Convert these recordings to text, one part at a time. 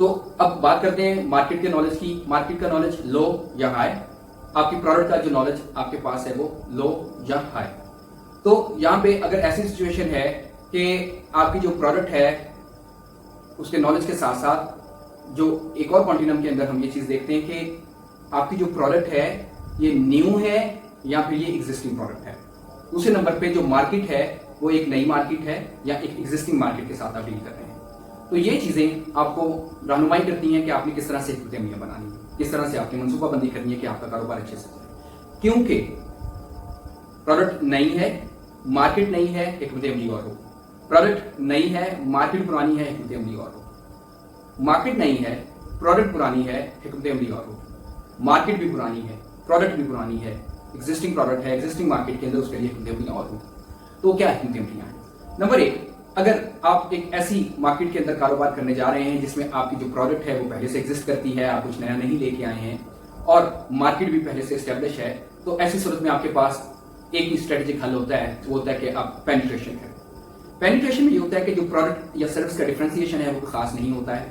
تو اب بات کرتے ہیں مارکیٹ کے نالج کی. مارکیٹ کا نالج لو یا ہائی؟ آپ کی پروڈکٹ کا جو نالج آپ کے پاس ہے وہ لو یا ہائی؟ تو یہاں پہ اگر ایسی سچویشن ہے کہ آپ کی جو پروڈکٹ ہے اس کے نالج کے ساتھ ساتھ جو ایک اور کنٹینم کے اندر ہم یہ چیز دیکھتے ہیں کہ آپ کی جو پروڈکٹ ہے یہ نیو ہے یا پھر یہ ایگزسٹنگ پروڈکٹ ہے. دوسرے نمبر پہ جو مارکیٹ ہے وہ ایک نئی مارکیٹ ہے یا ایک ایگزسٹنگ مارکیٹ کے ساتھ آپ ڈیل کر رہے ہیں. تو یہ چیزیں آپ کو رہنمائی کرتی ہیں کہ آپ نے کس طرح سے حکمت عملیاں بنانی ہے, کس طرح سے آپ نے منصوبہ بندی کرنی ہے کہ آپ کا کاروبار اچھے سے چلے. کیونکہ پروڈکٹ نئی ہے, مارکیٹ نئی ہے, حکمت عملی اور ہو. پروڈکٹ نئی ہے, مارکیٹ پرانی ہے, حکمت عملی اور ہو. مارکیٹ نئی ہے, پروڈکٹ پرانی ہے, حکمت عملی اور ہو. مارکیٹ بھی پرانی ہے, پروڈکٹ بھی پرانی ہے, ایگزسٹنگ پروڈکٹ ہے, ایگزسٹنگ مارکیٹ کے اندر, اس کے لیے حکمت عملی اور ہو. تو کیا حکمت عملیاں ہیں؟ نمبر ایک, اگر آپ ایک ایسی مارکیٹ کے اندر کاروبار کرنے جا رہے ہیں جس میں آپ کی جو پروڈکٹ ہے وہ پہلے سے ایگزسٹ کرتی ہے, آپ کچھ نیا نہیں لے کے آئے ہیں اور مارکیٹ بھی پہلے سے اسٹیبلش ہے, تو ایسی صورت میں آپ کے پاس ایک ہی اسٹریٹجک حل ہوتا ہے, وہ ہوتا ہے کہ آپ پینیٹریشن کریں. پینیٹریشن میں یہ ہوتا ہے کہ جو پروڈکٹ یا سروس کا ڈفرینسیشن ہے وہ خاص نہیں ہوتا ہے,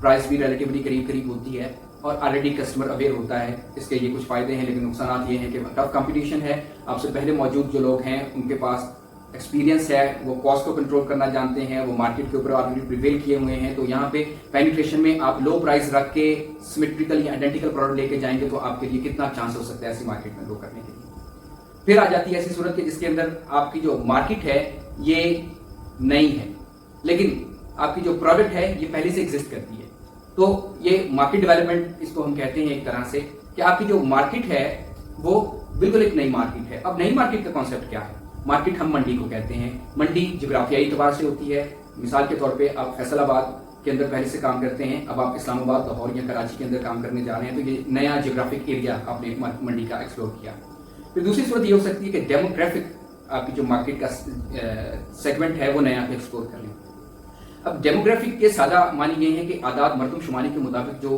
پرائس بھی ریلیٹیولی قریب ہوتی ہے اور آلریڈی کسٹمر اویئر ہوتا ہے. اس کے یہ کچھ فائدے ہیں, لیکن نقصانات یہ ہیں کہ ٹف کمپٹیشن ہے. آپ سے پہلے موجود جو لوگ ہیں ان کے پاس ایکسپیرینس ہے, وہ کاسٹ کو کنٹرول کرنا جانتے ہیں, وہ مارکیٹ کے اوپر آلریڈی پریویل کیے ہوئے ہیں. تو یہاں پہ پینیٹریشن میں آپ لو پرائز رکھ کے سیمیٹریکل یا آئیڈینٹیکل پروڈکٹ لے کے جائیں گے تو آپ کے لیے کتنا چانس ہو سکتا ہے ایسی مارکیٹ میں گرو کرنے کے لیے. پھر آ جاتی ہے ایسی صورت کہ جس کے اندر آپ کی جو مارکیٹ ہے یہ نئی ہے لیکن آپ کی جو پروڈکٹ ہے یہ پہلے سے ایگزسٹ کرتی ہے. تو یہ مارکیٹ ڈیولپمنٹ اس کو ہم کہتے ہیں ایک طرح سے کہ آپ کی جو مارکیٹ ہے وہ بالکل ایک نئی مارکیٹ ہے. اب نئی مارکیٹ کا کانسیپٹ کیا ہے؟ مارکیٹ ہم منڈی کو کہتے ہیں. منڈی جغرافیائی اعتبار سے ہوتی ہے. مثال کے طور پہ آپ فیصل آباد کے اندر پہلے سے کام کرتے ہیں, اب آپ اسلام آباد, لاہور یا کراچی کے اندر کام کرنے جا رہے ہیں, تو یہ نیا جغرافک ایریا آپ نے منڈی کا ایکسپلور کیا. پھر دوسری صورت یہ ہو سکتی ہے کہ ڈیموگرافک آپ کی جو مارکیٹ کا سیگمنٹ ہے وہ نیا آپ ایکسپلور کر لیں. اب ڈیموگرافک کے سادہ معنی یہ ہے کہ اعداد مردم شماری کے مطابق جو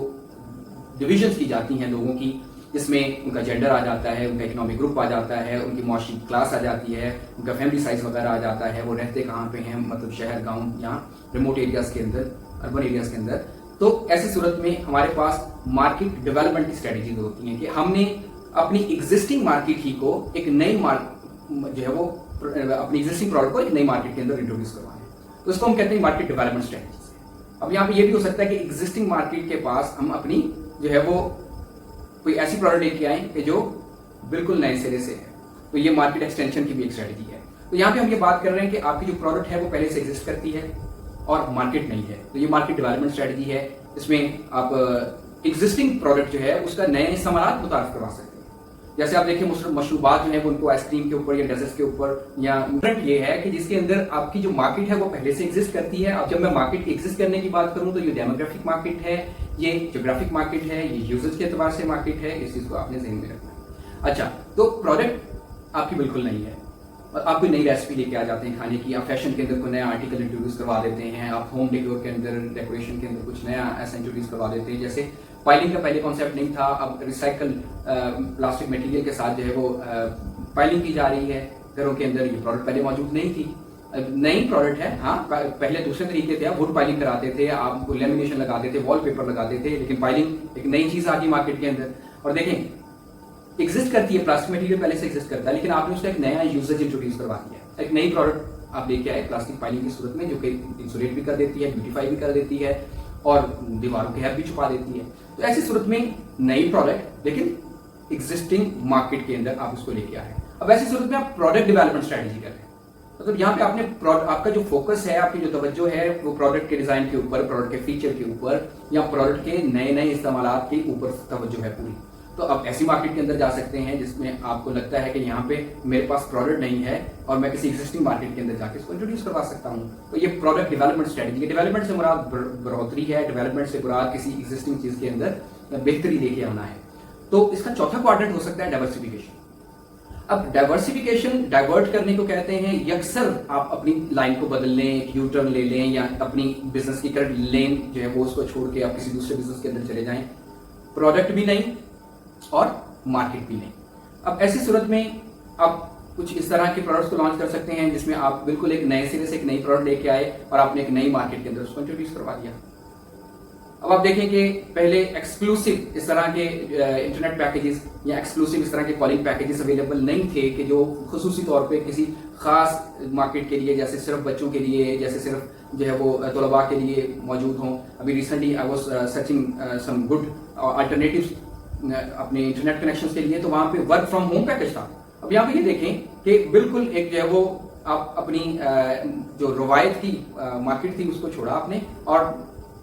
ڈویژنز کی جاتی ہیں لوگوں کی, جس میں ان کا جینڈر آ جاتا ہے, ان کا اکنامک گروپ آ جاتا ہے, ان کی معاشی کلاس آ جاتی ہے, ان کا فیملی سائز وغیرہ آ جاتا ہے, وہ رہتے کہاں پہ ہیں, مطلب شہر, گاؤں یا ریموٹ ایریاز کے اندر, اربن ایریاز کے اندر. تو ایسی صورت میں ہمارے پاس مارکیٹ ڈیولپمنٹ کی اسٹریٹجیز ہوتی ہیں کہ ہم نے اپنی ایگزسٹنگ مارکیٹ ہی کو ایک نئی جو ہے وہ اپنی ایگزسٹنگ پروڈکٹ کو ایک نئی مارکیٹ کے اندر انٹروڈیوس کروانا ہے. تو اس کو ہم کہتے ہیں مارکیٹ ڈیولپمنٹ اسٹریٹجیز. اب یہاں پہ یہ بھی ہو سکتا ہے کہ ایگزسٹنگ مارکیٹ کے پاس ہم اپنی جو ہے وہ کوئی ایسی پروڈکٹ لے کے آئیں کہ جو بالکل نئے سرے سے ہے, تو یہ مارکیٹ ایکسٹینشن کی بھی ایک اسٹریٹجی ہے. تو یہاں پہ ہم یہ بات کر رہے ہیں کہ آپ کی جو پروڈکٹ ہے وہ پہلے سے ایگزسٹ کرتی ہے اور مارکیٹ نہیں ہے, تو یہ مارکیٹ ڈیولپمنٹ اسٹریٹجی ہے. اس میں آپ ایگزسٹنگ پروڈکٹ جو ہے اس کا نئے استعمالات متعارف کروا سکتے ہیں. جیسے آپ دیکھیں مشروبات جو ہیں وہ ان کو آئس کریم کے اوپر یا ڈیزرٹس کے اوپر, یا یہ ہے کہ جس کے اندر آپ کی جو مارکیٹ ہے وہ پہلے سے ایگزسٹ کرتی ہے. اب جب میں مارکیٹ ایگزسٹ کرنے کی بات کروں تو یہ ڈیموگرافک مارکیٹ ہے, یہ جغرافک مارکیٹ ہے, یہ یوزرز کے اعتبار سے مارکیٹ ہے. اس چیز کو آپ نے ذہن میں رکھنا ہے. اچھا, تو پروڈکٹ آپ کی بالکل نہیں ہے اور آپ کوئی نئی ریسپی لے کے آ جاتے ہیں کھانے کی, آپ فیشن کے اندر کوئی نیا آرٹیکل انٹروڈیوس کروا دیتے ہیں, آپ ہوم ڈیکور کے اندر, ڈیکوریشن کے اندر کچھ نیا ایسا انٹروڈیوس کروا دیتے ہیں. جیسے پائلنگ کا پہلے کانسیپٹ نہیں تھا, اب ریسائکل پلاسٹک میٹیریل کے ساتھ جو ہے وہ پائلنگ کی جا رہی ہے گھروں کے اندر. یہ پروڈکٹ پہلے موجود نہیں تھی, نئی پروڈکٹ ہے. ہاں پہلے دوسرے طریقے تھے, آپ ووڈ پائلنگ کراتے تھے, آپ لیمینیشن لگاتے تھے, وال پیپر لگاتے تھے, لیکن پائلنگ ایک نئی چیز آ گئی مارکیٹ کے اندر. اور دیکھیں ایگزسٹ کرتی ہے, پلاسٹک میٹیریل پہلے سے ایگزسٹ کرتا ہے, لیکن آپ نے اس کا ایک نیا یوزیج انٹروڈیوس کروا دیا ہے. ایک نئی پروڈکٹ آپ لے کے آئے پلاسٹک پائلنگ کی صورت میں, جو کہ انسولیٹ بھی کر دیتی ہے, بیوٹیفائی بھی کر دیتی ہے اور دیواروں کے ہیپ بھی چھپا دیتی ہے. تو ایسی صورت میں نئی پروڈکٹ لیکن ایگزسٹنگ مارکیٹ کے اندر آپ اس کو لے کے آئے. اب ایسی صورت میں آپ پروڈکٹ ڈیولپمنٹ اسٹریٹجی کر رہے ہیں, مطلب یہاں پہ آپ نے آپ کا جو فوکس ہے, آپ کی جو توجہ ہے وہ پروڈکٹ کے ڈیزائن کے اوپر, پروڈکٹ کے فیچر کے اوپر یا پروڈکٹ کے نئے استعمالات کے اوپر توجہ ہے پوری. تو آپ ایسی مارکیٹ کے اندر جا سکتے ہیں جس میں آپ کو لگتا ہے کہ یہاں پہ میرے پاس پروڈکٹ نہیں ہے اور میں کسی ایگزسٹنگ مارکیٹ کے اندر جا کے اس کو انٹروڈیوس کروا سکتا ہوں. تو یہ پروڈکٹ ڈیولپمنٹ اسٹریٹجی ہے. ڈیولپمنٹ سے مراد بڑھوتری ہے, ڈیولپمنٹ سے مراد کسی ایگزسٹنگ چیز کے اندر بہتری لے کے آنا ہے. تو اس کا چوتھا کوارٹرنٹ ہو سکتا ہے ڈائیورسفیکیشن. اب ڈائیورسفیکیشن ڈائیورٹ کرنے کو کہتے ہیں, یکسر آپ اپنی لائن کو بدل لیں, یو ٹرن لے لیں, یا اپنی بزنس کی کرنٹ لین جو ہے وہ اس کو چھوڑ کے آپ کسی دوسرے بزنس کے اندر چلے جائیں. پروڈکٹ بھی نہیں اور مارکیٹ بھی نہیں. اب ایسی صورت میں آپ کچھ اس طرح کے پروڈکٹس کو لانچ کر سکتے ہیں جس میں آپ بالکل ایک نئے سرے سے ایک نئی پروڈکٹ لے کے آئے اور آپ نے ایک نئی مارکیٹ کے اندر اس کو انٹروڈیوس کروا دیا. اب آپ دیکھیں کہ پہلے ایکسکلوسیو اس طرح کے انٹرنیٹ پیکیجز یا ایکسکلوسیو اس طرح کے کالنگ پیکیجز اویلیبل نہیں تھے کہ جو خصوصی طور پہ کسی خاص مارکیٹ کے لیے، جیسے صرف بچوں کے لیے، جیسے صرف جو ہے وہ طلباء کے لیے موجود ہوں. ابھی recently I was searching some good alternatives اپنے انٹرنیٹ کنیکشنز کے لیے، تو وہاں پہ ورک فرام ہوم پیکیج تھا. اب یہاں پہ یہ دیکھیں کہ بالکل ایک جو ہے وہ آپ اپنی جو روایت کی مارکیٹ تھی اس کو چھوڑا آپ نے، اور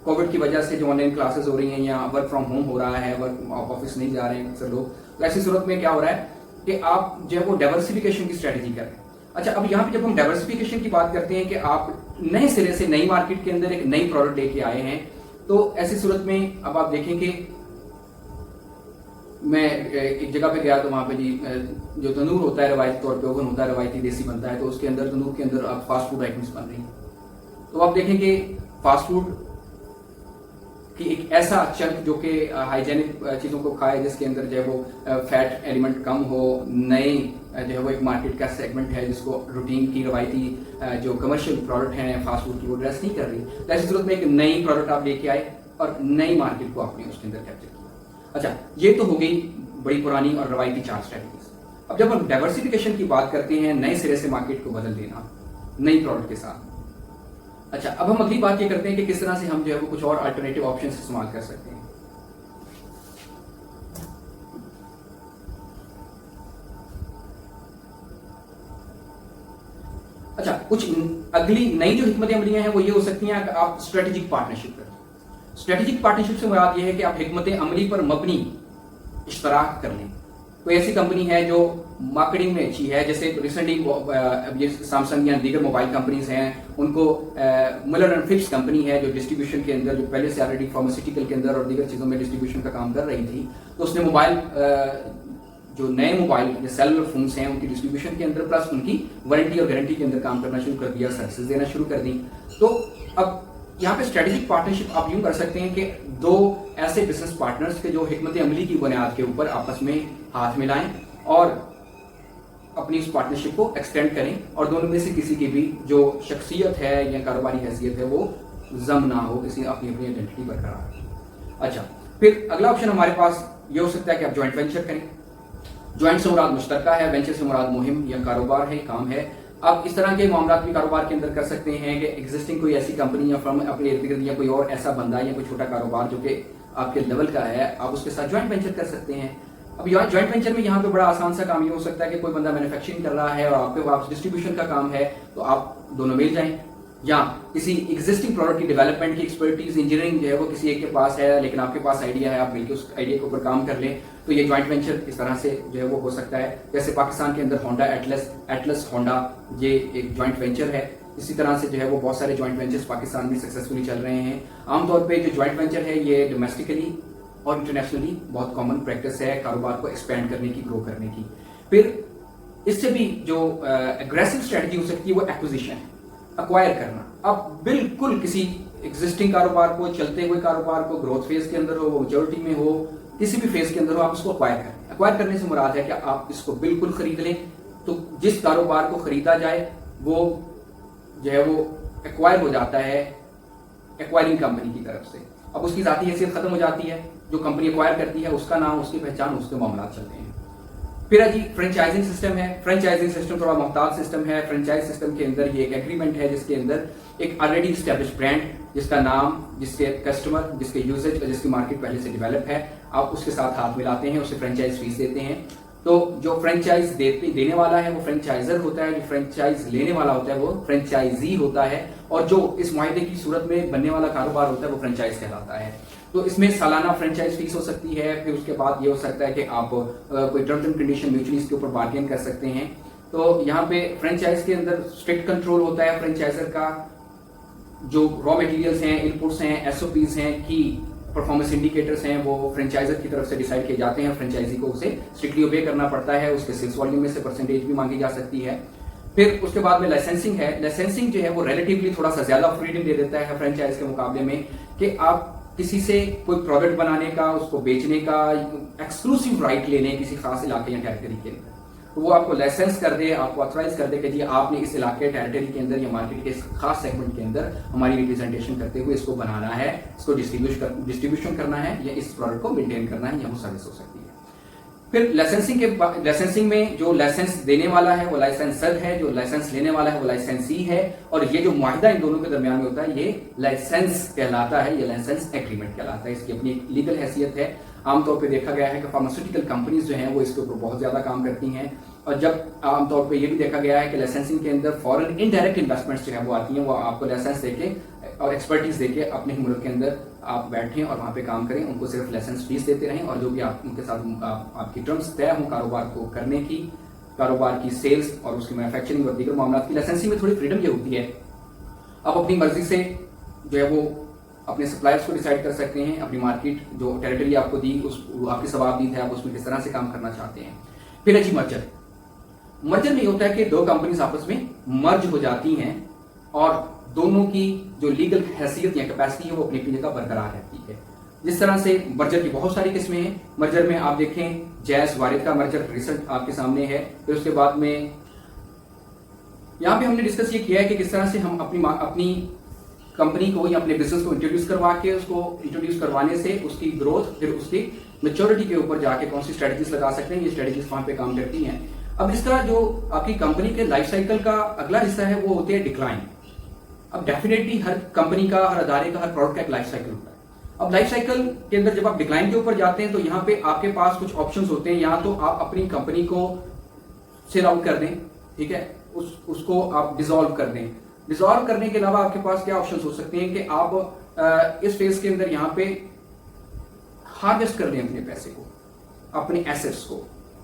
کووڈ کی وجہ سے جو آن لائن کلاسز ہو رہی ہیں یا ورک فرام ہوم ہو رہا ہے، آفس نہیں جا رہے ہیں اکثر لوگ، تو ایسی صورت میں کیا ہو رہا ہے کہ آپ جو ہے وہ ڈائیورسفیکیشن کی اسٹریٹجی کر رہے ہیں. اچھا، اب یہاں پہ جب ہم ڈائیورسفیکیشن کی بات کرتے ہیں کہ آپ نئے سرے سے نئی مارکیٹ کے اندر ایک نئی پروڈکٹ لے کے آئے ہیں، تو ایسی صورت میں اب آپ دیکھیں کہ میں ایک جگہ پہ گیا تو وہاں پہ جی جو تندور ہوتا ہے روایتی طور پہ اوون ہوتا ہے، روایتی دیسی بنتا ہے، تو اس کے اندر تندور کے اندر آپ فاسٹ فوڈ آئٹمس بن رہی ہیں. تو آپ دیکھیں کہ فاسٹ فوڈ کی ایک ایسا چنک جو کہ ہائیجینک چیزوں کو کھائے، جس کے اندر جو ہے وہ فیٹ ایلیمنٹ کم ہو، نئے جو ہے وہ ایک مارکیٹ کا سیگمنٹ ہے جس کو روٹین کی روایتی جو کمرشل پروڈکٹ ہیں فاسٹ فوڈ کی وہ ایڈریس نہیں کر رہی. تو ایسی صورت میں ایک نئی پروڈکٹ آپ لے کے آئے اور نئی مارکیٹ کو آپ نے اس کے اندر کیپچر کیا. اچھا، یہ تو ہو گئی بڑی پرانی اور روایتی 4 اسٹریٹجیز. اب جب ہم ڈائیورسفیکیشن کی بات کرتے ہیں، نئے سرے سے مارکیٹ کو بدل دینا نئی پروڈکٹ کے ساتھ. اچھا، اب ہم اگلی بات یہ کرتے ہیں کہ کس طرح سے ہم جو ہے وہ کچھ اور الٹرنیٹیو آپشنز استعمال کر سکتے ہیں. اچھا، کچھ اگلی نئی جو حکمت عملیاں ہیں وہ یہ ہو سکتی ہیں کہ آپ اسٹریٹجک پارٹنرشپ کریں. اسٹریٹجک پارٹنرشپ سے مراد یہ ہے کہ آپ حکمت عملی پر مبنی اشتراک کر لیں. کوئی ایسی کمپنی ہے جو مارکیٹنگ میں اچھی ہے، جیسے ریسنٹلی سیمسنگ یا دیگر موبائل کمپنیز ہیں، ان کو ملر اینڈ فپس کمپنی ہے جو ڈسٹریبیوشن کے اندر، جو پہلے سے آلریڈی فارماسیوٹیکل کے اندر اور دیگر چیزوں میں ڈسٹریبیوشن کا کام کر رہی تھی، تو اس نے موبائل جو نئے موبائل یا سیلولر فونس ہیں ان کی ڈسٹریبیوشن کے اندر پلس ان کی وارنٹی اور گارنٹی کے اندر کام کرنا شروع کر دیا، سروسز دینا شروع کر دی. تو اب یہاں پہ اسٹریٹجک پارٹنرشپ آپ یوں کر سکتے ہیں کہ 2 ایسے بزنس پارٹنرز کے جو حکمت عملی کی بنیاد کے اوپر آپس میں ہاتھ ملائیں اور اپنی اس پارٹنرشپ کو ایکسٹینڈ کریں، اور دونوں میں سے کسی کی بھی جو شخصیت ہے یا کاروباری حیثیت ہے وہ ضم نہ ہو، کسی اپنی آئیڈینٹی برقرار رکھیں. اچھا، پھر اگلا آپشن ہمارے پاس یہ ہو سکتا ہے کہ آپ جوائنٹ وینچر کریں. جوائنٹ سے مراد مشترکہ ہے، وینچر سے مراد مہم یا کاروبار ہے، کام ہے. آپ اس طرح کے معاملات بھی کاروبار کے اندر کر سکتے ہیں کہ ایگزسٹنگ کوئی ایسی کمپنی یا فرم اپنے ارد گرد یا کوئی اور ایسا بندہ یا کوئی چھوٹا کاروبار جو کہ آپ کے لیول کا ہے، آپ اس کے ساتھ جوائنٹ وینچر کر سکتے ہیں. اب جوائنٹ وینچر میں یہاں پہ بڑا آسان سا کام یہ ہو سکتا ہے کہ کوئی بندہ مینوفیکچرنگ کر رہا ہے اور آپ کے پاس ڈسٹریبیوشن کا کام ہے، تو آپ دونوں مل جائیں. یا کسی ایگزسٹنگ پروڈکٹ کی ڈیولپمنٹ کی ایکسپرٹیز انجینئرنگ جو ہے وہ کسی ایک کے پاس ہے لیکن آپ کے پاس آئیڈیا ہے، آپ مل کے اس آئیڈیا کے اوپر کام کر لیں، تو یہ جوائنٹ وینچر اس طرح سے جو ہے وہ ہو سکتا ہے. جیسے پاکستان کے اندر ہونڈا ایٹلس ہونڈا یہ ایک جوائنٹ وینچر ہے. اسی طرح سے جو ہے وہ بہت سارے جوائنٹ وینچرز پاکستان میں سکسیسفلی چل رہے ہیں. عام طور پہ جو جوائنٹ وینچر ہے یہ ڈومیسٹکلی اور انٹرنیشنلی بہت کامن پریکٹس ہے کاروبار کو ایکسپینڈ کرنے کی، گرو کرنے کی. پھر اس سے بھی جو اگریسو اسٹریٹجی ہو سکتی ہے وہ ایکوزیشن ہے، اکوائر کرنا. اب بالکل کسی ایگزسٹنگ کاروبار کو، چلتے ہوئے کاروبار کو، گروتھ فیز کے اندر ہو، میچورٹی میں ہو، کسی بھی فیز کے اندر ہو، آپ اس کو اکوائر کریں. اکوائر کرنے سے مراد ہے کہ آپ اس کو بالکل خرید لیں. تو جس کاروبار کو خریدا جائے وہ جو ہے وہ ایکوائر ہو جاتا ہے ایکوائرنگ کمپنی کی طرف سے. اب اس کی ذاتی حیثیت ختم ہو جاتی ہے، جو کمپنی ایکوائر کرتی ہے اس کا نام، اس کی پہچان، اس کے معاملات چلتے ہیں. پھر جی فرینچائزنگ سسٹم ہے. فرینچائزنگ سسٹم تھوڑا محتاط سسٹم ہے. فرینچائز سسٹم کے اندر یہ ایک ایگریمنٹ ہے جس کے اندر ایک آلریڈی اسٹیبلش برانڈ، جس کا نام، جس کے کسٹمر، جس کے یوزج اور جس کی مارکیٹ پہلے سے ڈیولپ ہے، آپ اس کے ساتھ ہاتھ ملاتے ہیں، اسے فرینچائز فیس دیتے ہیں. تو جو فرینچائز دینے والا ہے وہ فرینچائزر ہوتا ہے، جو فرینچائز لینے والا ہوتا ہے وہ فرینچائزی ہوتا ہے، اور جو اس معاہدے کی صورت میں بننے والا کاروبار ہوتا ہے وہ فرینچائز کہلاتا ہے. تو اس میں سالانہ فرینچائز فیس ہو سکتی ہے. پھر اس کے بعد یہ ہو سکتا ہے کہ آپ کوئی ٹرمز اینڈ کنڈیشن میوچلی اس کے اوپر بارگین کر سکتے ہیں. تو یہاں پہ فرینچائز کے اندر اسٹرکٹ کنٹرول ہوتا ہے فرینچائزر کا. جو را مٹیریلز ہیں، ان پٹس ہیں، ایس او پیز ہیں، کی پرفارمنس انڈیکیٹرز ہیں، وہ فرینچائزر کی طرف سے ڈیسائیڈ کیے جاتے ہیں. فرینچائزی کو اسے اسٹرکٹلی اوبے کرنا پڑتا ہے. اس کے سیلز والیوم میں سے پرسنٹیج بھی مانگی جا سکتی ہے. پھر اس کے بعد میں لائسنسنگ ہے. لائسنسنگ جو ہے وہ ریلیٹیولی تھوڑا سا زیادہ فریڈم دے دیتا ہے فرینچائز کے مقابلے میں، کہ آپ کسی سے کوئی پروڈکٹ بنانے کا، اس کو بیچنے کا ایکسکلوسیو رائٹ لے لیں کسی خاص علاقے یا ٹیریٹری کے اندر. تو وہ آپ کو لائسنس کر دے, آپ کو آتھرائز کر دے کہ جی آپ نے اس علاقے ٹیریٹری کے اندر یا مارکیٹ کے اس خاص سیگمنٹ کے اندر ہماری ریپرزینٹیشن کرتے ہوئے اس کو بنانا ہے, اس کو ڈسٹریبیوشن کرنا ہے, یا اس پروڈکٹ کو مینٹین کرنا ہے, یا وہ سروس ہو سکتی ہے. پھر لائسنسنگ میں جو لائسنس دینے والا ہے وہ لائسنسر ہے, جو لائسنس لینے والا ہے وہ لائسنسی ہے, اور یہ جو معاہدہ ان دونوں کے درمیان میں ہوتا ہے یہ لائسنس کہلاتا ہے, یہ لائسنس ایگریمنٹ کہلاتا ہے. اس کی اپنی لیگل حیثیت ہے. عام طور پہ دیکھا گیا ہے کہ فارماسیوٹیکل کمپنیز جو ہیں وہ اس کے اوپر بہت زیادہ کام کرتی ہیں, اور جب عام طور پہ یہ بھی دیکھا گیا ہے کہ لائسنسنگ کے اندر فورن انڈائریکٹ انویسٹمنٹس جو ہیں وہ آتی ہیں, وہ آپ کو لائسنس دے کے اور ایکسپرٹیز دے کے اپنے ہی ملک کے اندر آپ بیٹھیں اور وہاں پہ کام کریں, ان کو صرف لائسنس فیس دیتے رہیں, اور جو بھی آپ ان کے ساتھ آپ کی ٹرمز طے ہوں کاروبار کو کرنے کی, کاروبار کی سیلز اور اس کی مینوفیکچرنگ اور دیگر معاملات کی. لائسنسنگ میں تھوڑی فریڈم یہ ہوتی ہے, آپ اپنی مرضی سے جو ہے وہ اپنے سپلائرس کو ڈیسائیڈ کر سکتے ہیں, اپنی مارکیٹ جو ٹیریٹری آپ کو دی اس آپ کی ثوابدید ہے, آپ اس میں کس طرح سے کام کرنا چاہتے ہیں. پھر ہے جی مرجر میں یہ ہوتا ہے کہ دو کمپنیز آپس میں مرج ہو جاتی ہیں اور دونوں کی جو لیگل حیثیت یا کیپیسٹی ہے وہ اپنی جگہ برقرار رہتی ہے. جس طرح سے مرجر کی بہت ساری قسمیں ہیں. مرجر میں آپ دیکھیں جیس وارد کا مرجر ریسنٹ آپ کے سامنے ہے. پھر اس کے بعد میں یہاں پہ ہم نے ڈسکس یہ کیا ہے کہ کس طرح سے ہم اپنی کمپنی کو یا اپنے بزنس کو انٹروڈیوس کروا کے اس کو انٹروڈیوس کروانے سے اس کی گروتھ پھر اس کی میچورٹی کے اوپر جا کے کون سی اسٹریٹجیز لگا سکتے ہیں, یہ اسٹریٹجیز وہاں پہ کام کرتی ہیں. اب جس طرح جو آپ کی کمپنی کے لائف سائیکل کا اگلا حصہ ہے وہ ہوتے ہیں ڈکلائن. اب ڈیفینیٹلی ہر کمپنی کا, ہر ادارے کا, ہر پروڈکٹ کا ایک لائف سائیکل ہوتا ہے. اب لائف سائیکل کے اندر جب آپ ڈکلائن کے اوپر جاتے ہیں تو یہاں پہ آپ کے پاس کچھ آپشنز ہوتے ہیں. یا تو آپ اپنی کمپنی کو سیل آؤٹ کر دیں, ٹھیک ہے, اس کو آپ ڈیزالو کر دیں. ڈیزالو کرنے کے علاوہ آپ کے پاس کیا آپشنز ہو سکتے ہیں کہ آپ اس فیز کے اندر یہاں پہ ہارویسٹ کر دیں اپنے پیسے کو, اپنے ایسٹس کو.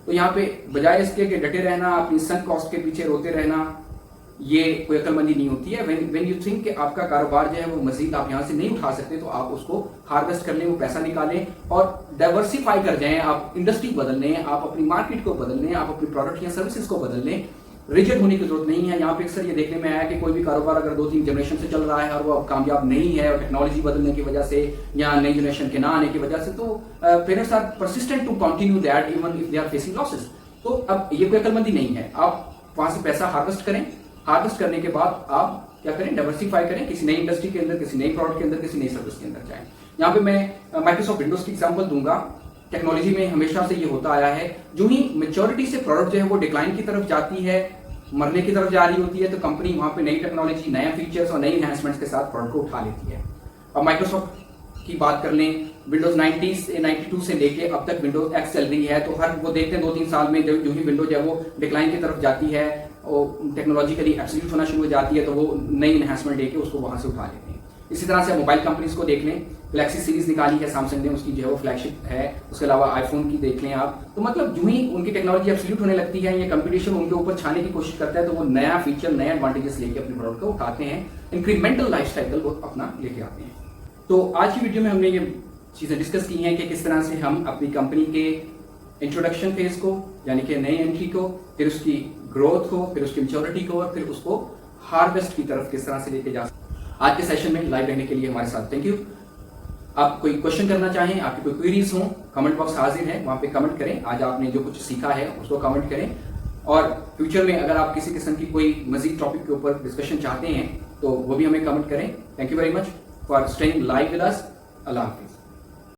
تو یہاں پہ بجائے اس کے کہ ڈٹے رہنا, اپنی سنک کاسٹ کے پیچھے روتے رہنا, یہ کوئی عقل مندی نہیں ہوتی ہے. وین یو تھنک کہ آپ کا کاروبار جو ہے وہ مزید آپ یہاں سے نہیں اٹھا سکتے تو آپ اس کو ہارویسٹ کر لیں, وہ پیسہ نکالیں اور ڈائیورسیفائی کر جائیں. آپ انڈسٹری بدل لیں, آپ اپنی مارکیٹ کو بدل لیں, آپ اپنی پروڈکٹ یا سروسز کو بدل لیں. ریجڈ ہونے کی ضرورت نہیں ہے. یہاں پہ اکثر یہ دیکھنے میں آیا کہ کوئی بھی کاروبار اگر 2-3 جنریشن سے چل رہا ہے اور وہ اب کامیاب نہیں ہے, اور ٹیکنالوجی بدلنے کی وجہ سے یا نئی جنریشن کے نہ آنے کی وجہ سے, تو parents are persistent to continue that even if they are facing losses. تو اب یہ کوئی عقل مندی نہیں ہے. آپ وہاں سے پیسہ ہارویسٹ کریں, ہارویسٹ کرنے کے بعد آپ کیا کریں, ڈائیورسیفائی کریں, کسی نئی انڈسٹری کے اندر, کسی نئی پروڈکٹ کے اندر, کسی نئی سروس کے اندر جائیں. یہاں پہ میں مائکروسافٹ ونڈوز کی ایگزامپل دوں گا. ٹیکنالوجی میں ہمیشہ سے یہ ہوتا آیا ہے, جو ہی میچورٹی سے پروڈکٹ جو ہے وہ ڈکلائن کی طرف جاتی ہے, مرنے کی طرف جا رہی ہوتی ہے, تو کمپنی وہاں پہ نئی ٹیکنالوجی, نئے فیچرز اور نئی انہینسمنٹس کے ساتھ پروڈکٹ کو اٹھا لیتی ہے. اب مائکروسافٹ کی بات کر لیں, ونڈوز 92 سے لے کے اب تک ونڈوز ایکس چل رہی ہے. تو ہر وہ دیکھتے ہیں 2-3 سال میں جو ہی ونڈوز ہے وہ ڈکلائن کی طرف جاتی ہے, وہ ٹیکنالوجیکلی ایبسلیوٹ ہونا شروع ہو جاتی ہے, تو وہ نئی انہینسمنٹ دے کے اس کو وہاں سے اٹھا لیتے ہیں. اسی طرح سے موبائل کمپنیز کو دیکھ لیں, گلیکسی سیریز نکالی ہے سیمسنگ نے, اس کی جو ہے وہ فلیگ شپ ہے. اس کے علاوہ آئی فون کی دیکھ لیں آپ. تو مطلب جو ہی ان کی ٹیکنالوجی ایبسلیوٹ ہونے لگتی ہے, یہ کمپٹیشن ان کے اوپر چھانے کی کوشش کرتا ہے, تو وہ نیا فیچر, نئے ایڈوانٹیجز لے کے اپنے پروڈکٹ کو اٹھاتے ہیں, انکریمنٹل لائف سائیکل وہ اپنا لے کے آتے ہیں. تو آج کی ویڈیو میں ہم نے یہ چیزیں ڈسکس کی ہیں کہ کس طرح سے ہم اپنی کمپنی کے انٹروڈکشن فیز کو, یعنی کہ نئی انٹری کو, پھر اس کی گروتھ کو, پھر اس کی میچورٹی کو, اور پھر اس کو ہارویسٹ کی طرف کس طرح سے لے کے جا سکتے. آج کے سیشن میں لائیو رہنے کے لیے ہمارے ساتھ تھینک یو. آپ کوئی کوشچن کرنا چاہیں, آپ کی کوئی کوئریز ہوں, کمنٹ باکس حاضر ہے, وہاں پہ کمنٹ کریں. آج آپ نے جو کچھ سیکھا ہے اس کو کمنٹ کریں, اور فیوچر میں اگر آپ کسی قسم کی کوئی مزید ٹاپک کے اوپر ڈسکشن چاہتے ہیں تو وہ بھی ہمیں کمنٹ کریں. Thank you very much for staying live with us. اللہ حافظ.